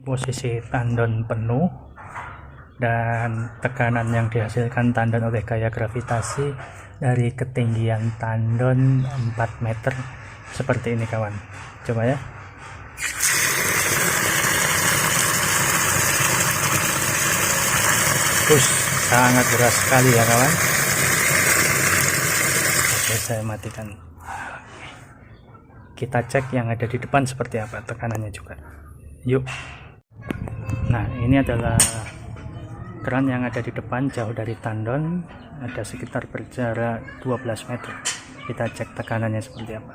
Posisi tandon penuh dan tekanan yang dihasilkan tandon oleh gaya gravitasi dari ketinggian tandon 4 meter seperti ini kawan. Coba ya. Sangat deras sekali ya kawan. Oke, saya matikan. Kita cek yang ada di depan seperti apa tekanannya juga. Yuk. Nah, ini adalah keran yang ada di depan jauh dari tandon, ada sekitar berjarak 12 meter. Kita cek tekanannya seperti apa.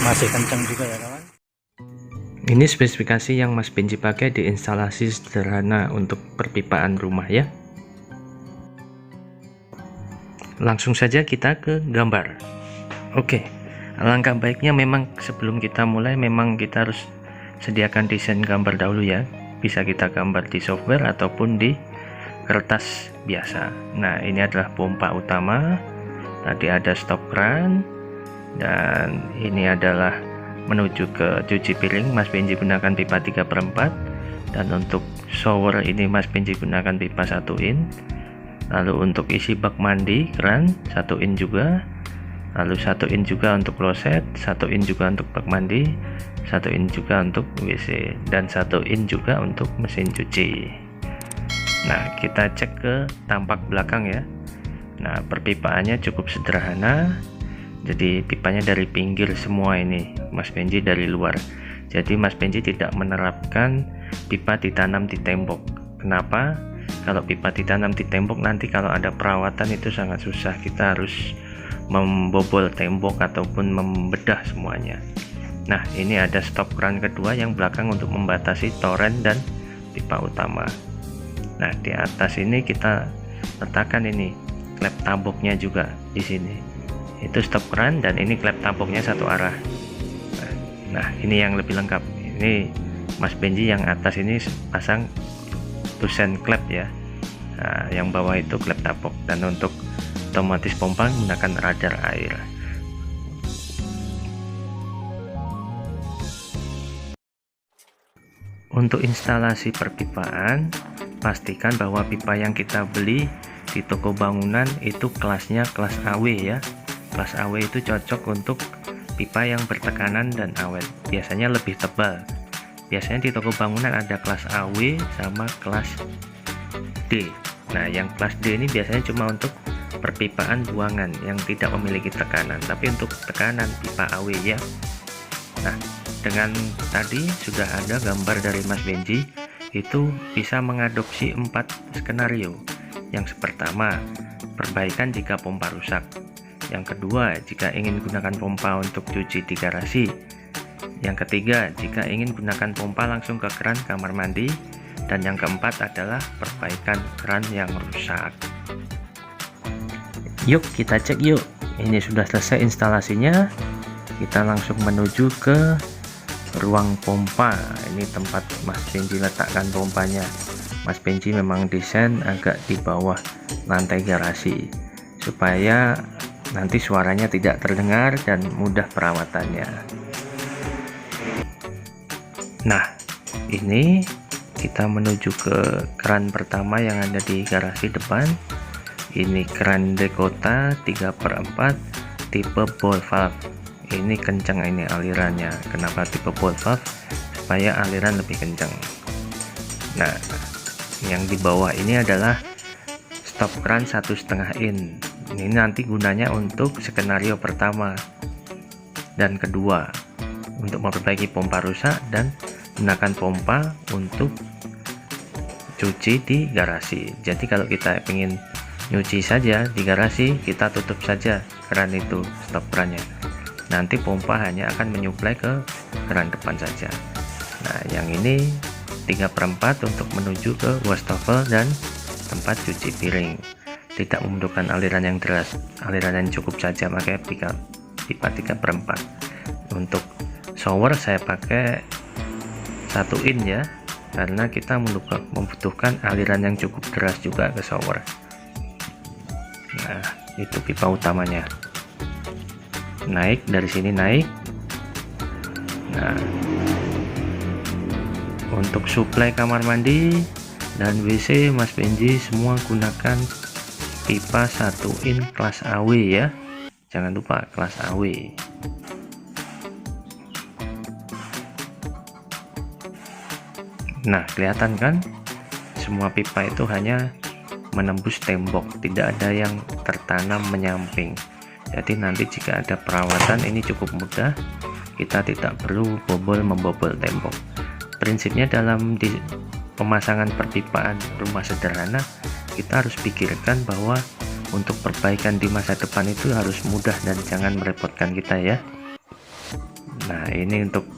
Masih kencang juga ya kawan. Ini spesifikasi yang Mas Benji pakai di instalasi sederhana untuk perpipaan rumah ya. Langsung saja kita ke gambar. Oke, alangkah baiknya memang sebelum kita mulai memang kita harus sediakan desain gambar dahulu ya. Bisa kita gambar di software ataupun di kertas biasa. Nah, ini adalah pompa utama. Tadi ada stop kran. Dan ini adalah menuju ke cuci piring. Mas Benji gunakan pipa 3/4. Dan untuk shower ini Mas Benji gunakan pipa 1 in. Lalu untuk isi bak mandi keran 1 in juga. Lalu 1 in juga untuk kloset, 1 in juga untuk bak mandi, 1 in juga untuk WC, dan 1 in juga untuk mesin cuci. Nah, kita cek ke tampak belakang ya. Nah, perpipaannya cukup sederhana. Jadi pipanya dari pinggir semua ini, Mas Benji dari luar. Jadi Mas Benji tidak menerapkan pipa ditanam di tembok. Kenapa? Kalau pipa ditanam di tembok nanti kalau ada perawatan itu sangat susah. Kita harus membobol tembok ataupun membedah semuanya. Nah, ini ada stop kran kedua yang belakang untuk membatasi toren dan pipa utama. Nah, di atas ini kita letakkan ini klep taboknya juga di sini. Itu stop kran dan ini klep taboknya satu arah. Nah, ini yang lebih lengkap. Ini Mas Benji yang atas ini pasang tusen klep ya. Nah, yang bawah itu klep tabok, dan untuk otomatis pompa menggunakan radar air. Untuk instalasi perpipaan, pastikan bahwa pipa yang kita beli di toko bangunan itu kelasnya kelas AW ya. Kelas AW itu cocok untuk pipa yang bertekanan dan awet, biasanya lebih tebal. Biasanya di toko bangunan ada kelas AW sama kelas D. Nah, yang kelas D ini biasanya cuma untuk perpipaan buangan yang tidak memiliki tekanan, tapi untuk tekanan pipa AW ya. Nah, dengan tadi sudah ada gambar dari Mas Benji, itu bisa mengadopsi 4 skenario. Yang pertama, perbaikan jika pompa rusak. Yang kedua, jika ingin gunakan pompa untuk cuci di garasi. Yang ketiga, jika ingin gunakan pompa langsung ke keran kamar mandi. Dan yang keempat adalah perbaikan keran yang rusak. Yuk kita cek yuk. Ini sudah selesai instalasinya. Kita langsung menuju ke ruang pompa. Ini tempat Mas Benji letakkan pompanya. Mas Benji memang desain agak di bawah lantai garasi supaya nanti suaranya tidak terdengar dan mudah perawatannya. Nah, ini kita menuju ke keran pertama yang ada di garasi depan. Ini keran Dekota 3/4 tipe ball valve. Ini kencang ini alirannya. Kenapa tipe ball valve? Supaya aliran lebih kencang. Nah, yang di bawah ini adalah stop keran 1,5 in. Ini nanti gunanya untuk skenario pertama dan kedua, untuk memperbaiki pompa rusak dan gunakan pompa untuk cuci di garasi. Jadi kalau kita ingin nyuci saja di garasi, kita tutup saja keran itu, stop kerannya. Nanti pompa hanya akan menyuplai ke keran depan saja. Nah, yang ini 3/4 untuk menuju ke wastafel dan tempat cuci piring. Tidak membutuhkan aliran yang deras, aliran yang cukup saja, pakai pipa 3/4. Untuk shower saya pakai 1 in ya, karena kita membutuhkan aliran yang cukup deras juga ke shower. Nah, itu pipa utamanya. Naik dari sini, naik. Nah, untuk suplai kamar mandi dan WC Mas Benji semua gunakan pipa 1 in kelas AW ya. Jangan lupa kelas AW. Nah, kelihatan kan? Semua pipa itu hanya menembus tembok, tidak ada yang tertanam menyamping. Jadi nanti jika ada perawatan ini cukup mudah, kita tidak perlu membobol tembok. Prinsipnya dalam pemasangan perpipaan rumah sederhana, kita harus pikirkan bahwa untuk perbaikan di masa depan itu harus mudah dan jangan merepotkan kita ya. Nah, ini untuk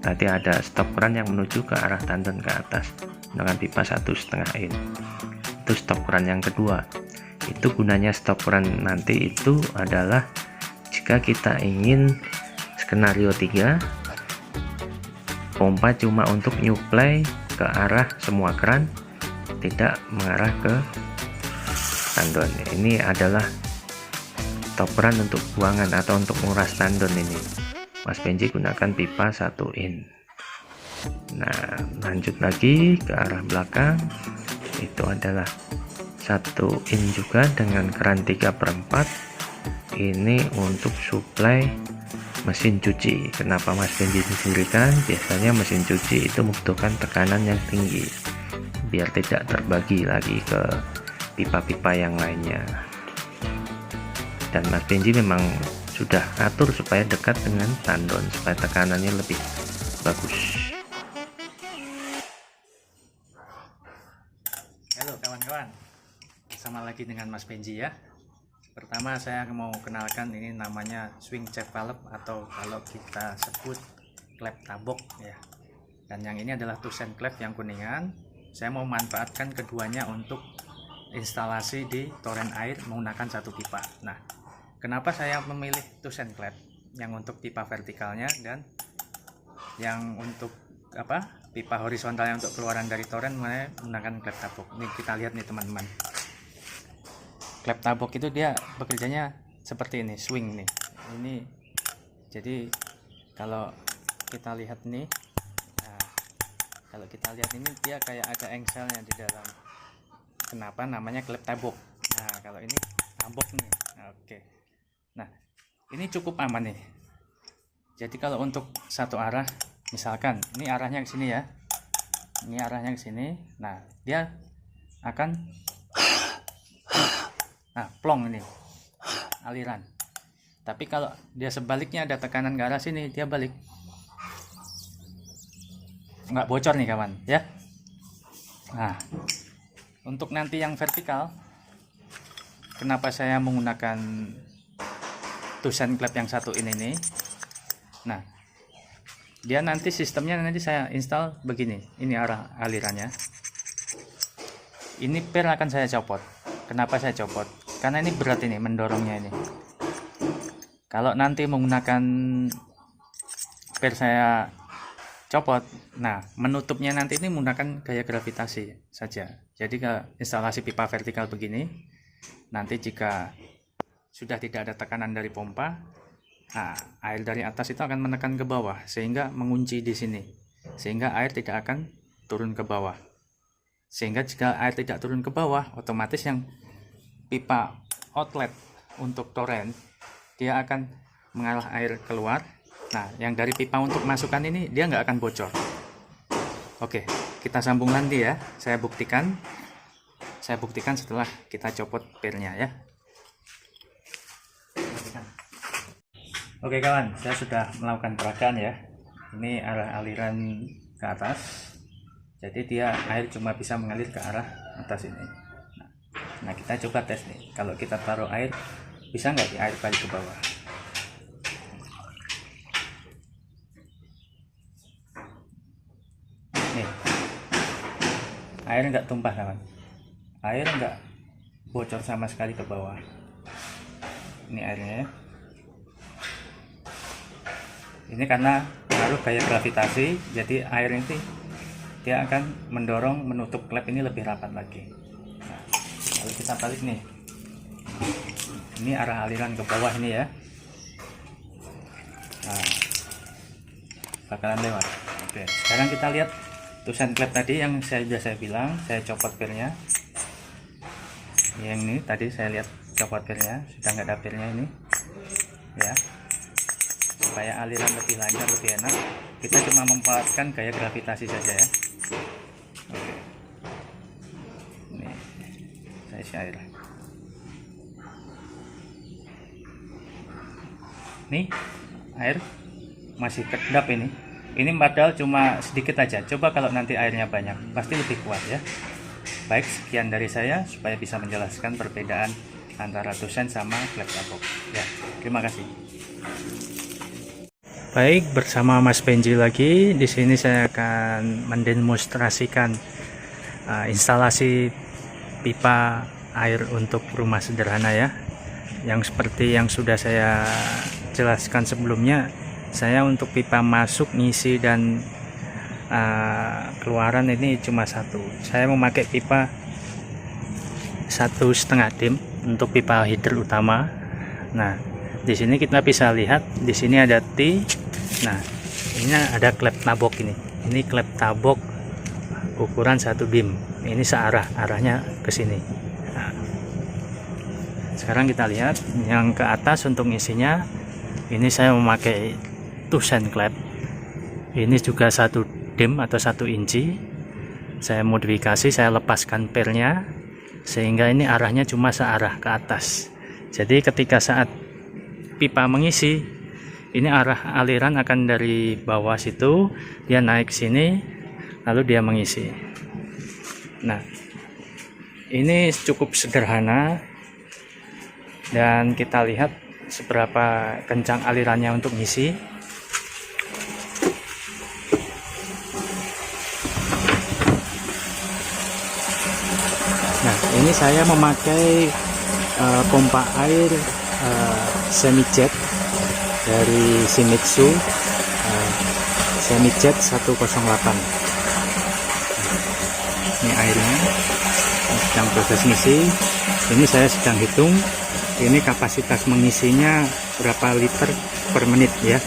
tadi ada stop run yang menuju ke arah tandon ke atas dengan pipa 1,5 in. Itu stop run yang kedua. Itu gunanya stop run nanti itu adalah jika kita ingin skenario 3, pompa cuma untuk nyuplai ke arah semua keran, tidak mengarah ke tandon. Ini adalah stop run untuk buangan atau untuk nguras tandon ini. Mas Benji gunakan pipa 1 in. Nah, lanjut lagi ke arah belakang. Itu adalah 1 in juga dengan keran 3/4. Ini untuk suplai mesin cuci. Kenapa Mas Benji sendirikan? Biasanya mesin cuci itu membutuhkan tekanan yang tinggi biar tidak terbagi lagi ke pipa-pipa yang lainnya. Dan Mas Benji memang sudah atur supaya dekat dengan tandon supaya tekanannya lebih bagus. Halo kawan-kawan, sama lagi dengan Mas Benji ya. Pertama saya mau kenalkan, ini namanya swing check valve atau kalau kita sebut klep tabok ya. Dan yang ini adalah Tusen klep yang kuningan. Saya mau manfaatkan keduanya untuk instalasi di toren air menggunakan satu pipa. Nah, kenapa saya memilih Tusen klep yang untuk pipa vertikalnya dan yang untuk pipa horizontalnya untuk keluaran dari toren menggunakan klep tabok. Ini kita lihat nih teman-teman. Klep tabok itu dia bekerjanya seperti ini, swing nih. Ini jadi kalau kita lihat nih, nah, kalau kita lihat ini dia kayak ada engselnya di dalam. Kenapa namanya klep tabok? Nah, kalau ini tabok nih. Oke. Nah, ini cukup aman nih. Jadi kalau untuk satu arah, misalkan ini arahnya ke sini ya. Ini arahnya ke sini. Nah, dia akan plong ini aliran. Tapi kalau dia sebaliknya ada tekanan ke arah sini, dia balik. Nggak bocor nih kawan ya. Nah, untuk nanti yang vertikal, kenapa saya menggunakan Tusen klep yang 1 ini? Nah, dia nanti sistemnya nanti saya install begini. Ini arah alirannya. Ini per akan saya copot. Kenapa saya copot? Karena ini berat ini mendorongnya ini. Kalau nanti menggunakan per saya copot, nah menutupnya nanti ini menggunakan gaya gravitasi saja. Jadi ke instalasi pipa vertikal begini, nanti jika sudah tidak ada tekanan dari pompa, nah air dari atas itu akan menekan ke bawah sehingga mengunci di sini, sehingga air tidak akan turun ke bawah. Sehingga jika air tidak turun ke bawah, otomatis yang pipa outlet untuk toren dia akan mengalah air keluar. Nah, yang dari pipa untuk masukan ini dia nggak akan bocor. Oke, kita sambung nanti ya. Saya buktikan setelah kita copot pernya ya. Oke kawan, saya sudah melakukan peragaan ya. Ini arah aliran ke atas. Jadi dia air cuma bisa mengalir ke arah atas ini. Nah, kita coba tes nih. Kalau kita taruh air, bisa nggak air balik ke bawah? Nih, air nggak tumpah kawan. Air nggak bocor sama sekali ke bawah. Ini airnya ya. Ini karena pengaruh gaya gravitasi, jadi air ini dia akan mendorong menutup klep ini lebih rapat lagi. Nah, kalau kita balik nih, Ini arah aliran ke bawah ini ya. Nah, bakalan lewat. Oke, sekarang kita lihat tusan klep tadi yang sudah saya bilang, saya copot pirnya. Yang ini tadi saya lihat copot pirnya, sudah nggak ada pirnya ini ya, supaya aliran lebih lancar, lebih enak. Kita cuma memanfaatkan gaya gravitasi saja ya. Oke, ini saya share. Nih air masih kedap ini padahal cuma sedikit aja. Coba kalau nanti airnya banyak, pasti lebih kuat ya. Baik, sekian dari saya supaya bisa menjelaskan perbedaan antara tusen sama klep tabok ya. Terima kasih. Baik, bersama Mas Benji lagi. Di sini saya akan mendemonstrasikan instalasi pipa air untuk rumah sederhana ya. Yang seperti yang sudah saya jelaskan sebelumnya, saya untuk pipa masuk, ngisi dan keluaran ini cuma satu. Saya memakai pipa 1,5 dim untuk pipa hidro utama. Nah, di sini kita bisa lihat di sini ada T. Nah, ini ada klep tabok ini. Ini klep tabok ukuran 1 dim. Ini searah, arahnya ke sini. Nah, sekarang kita lihat yang ke atas untuk isinya. Ini saya memakai tusen klep. Ini juga 1 dim atau 1 inci. Saya modifikasi, saya lepaskan pernya sehingga ini arahnya cuma searah ke atas. Jadi ketika saat pipa mengisi, ini arah aliran akan dari bawah situ, dia naik sini, lalu dia mengisi. Nah, ini cukup sederhana dan kita lihat seberapa kencang alirannya untuk ngisi. Nah, ini saya memakai pompa air semi jet dari Shimizu, semi jet 108. Ini airnya sedang proses ngisi. Ini saya sedang hitung, ini kapasitas mengisinya berapa liter per menit ya.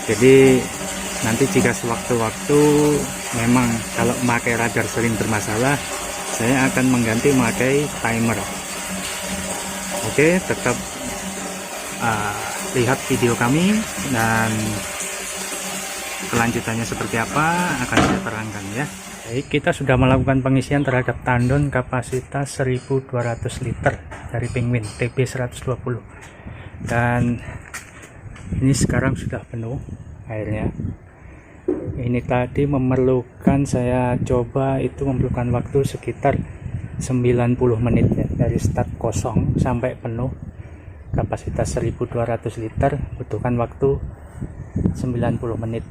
Jadi nanti jika sewaktu-waktu memang kalau memakai radar sering bermasalah, saya akan mengganti memakai timer. Oke, tetap lihat video kami dan kelanjutannya seperti apa akan saya terangkan ya. Baik, kita sudah melakukan pengisian terhadap tandon kapasitas 1200 liter dari Penguin TB 120, dan ini sekarang sudah penuh airnya. Ini tadi memerlukan, saya coba itu memerlukan waktu sekitar 90 menit ya, dari start kosong sampai penuh kapasitas 1200 liter butuhkan waktu 90 menit.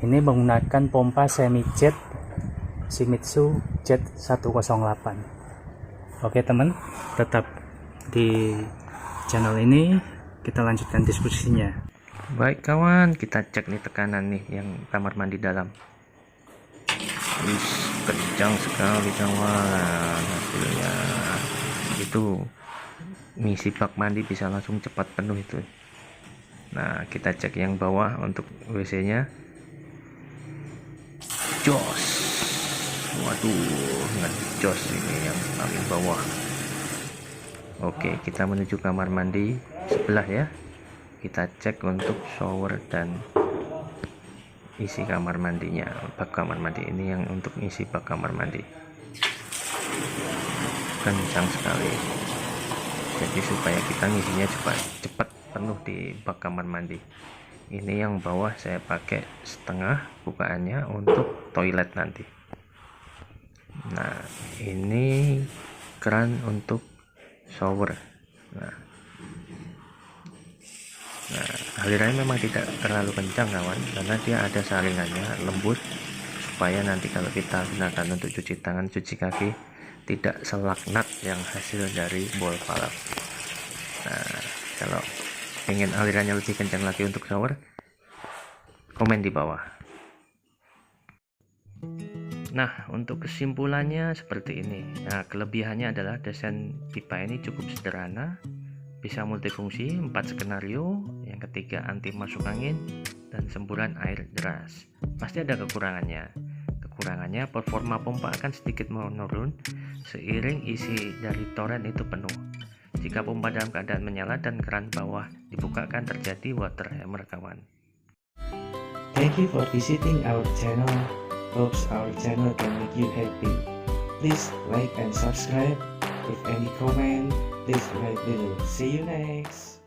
Ini menggunakan pompa semi jet Shimizu Jet 108. Oke teman, tetap di channel ini, kita lanjutkan diskusinya. Baik kawan, kita cek nih tekanan nih yang kamar mandi dalam. Wih, kencang sekali kawan hasilnya. Itu ngisi bak mandi bisa langsung cepat penuh itu. Nah, kita cek yang bawah untuk WC nya. Jos, waduh, ngejos ini yang paling bawah. Oke, kita menuju kamar mandi sebelah ya. Kita cek untuk shower dan isi kamar mandinya, bak kamar mandi. Ini yang untuk isi bak kamar mandi, kencang sekali. Jadi supaya kita ngisinya cepat penuh di bak kamar mandi. Ini yang bawah saya pakai setengah bukaannya untuk toilet nanti. Nah, ini keran untuk shower. Nah, alirannya memang tidak terlalu kencang kawan, karena dia ada saringannya lembut, supaya nanti kalau kita gunakan untuk cuci tangan, cuci kaki, tidak selaknat yang hasil dari ball valve. Nah, kalau ingin alirannya lebih kencang lagi untuk shower, komen di bawah. Nah, untuk kesimpulannya seperti ini. Nah, kelebihannya adalah desain pipa ini cukup sederhana, bisa multifungsi, 4 skenario, yang ketiga anti masuk angin, dan semburan air deras. Pasti ada kekurangannya. Kekurangannya performa pompa akan sedikit menurun seiring isi dari toren itu penuh. Jika pompa dalam keadaan menyala dan keran bawah dibuka akan terjadi water hammer kawan. Thank you for visiting our channel. Hopes our channel can make you happy. Please like and subscribe. If any comment, please write below. See you next.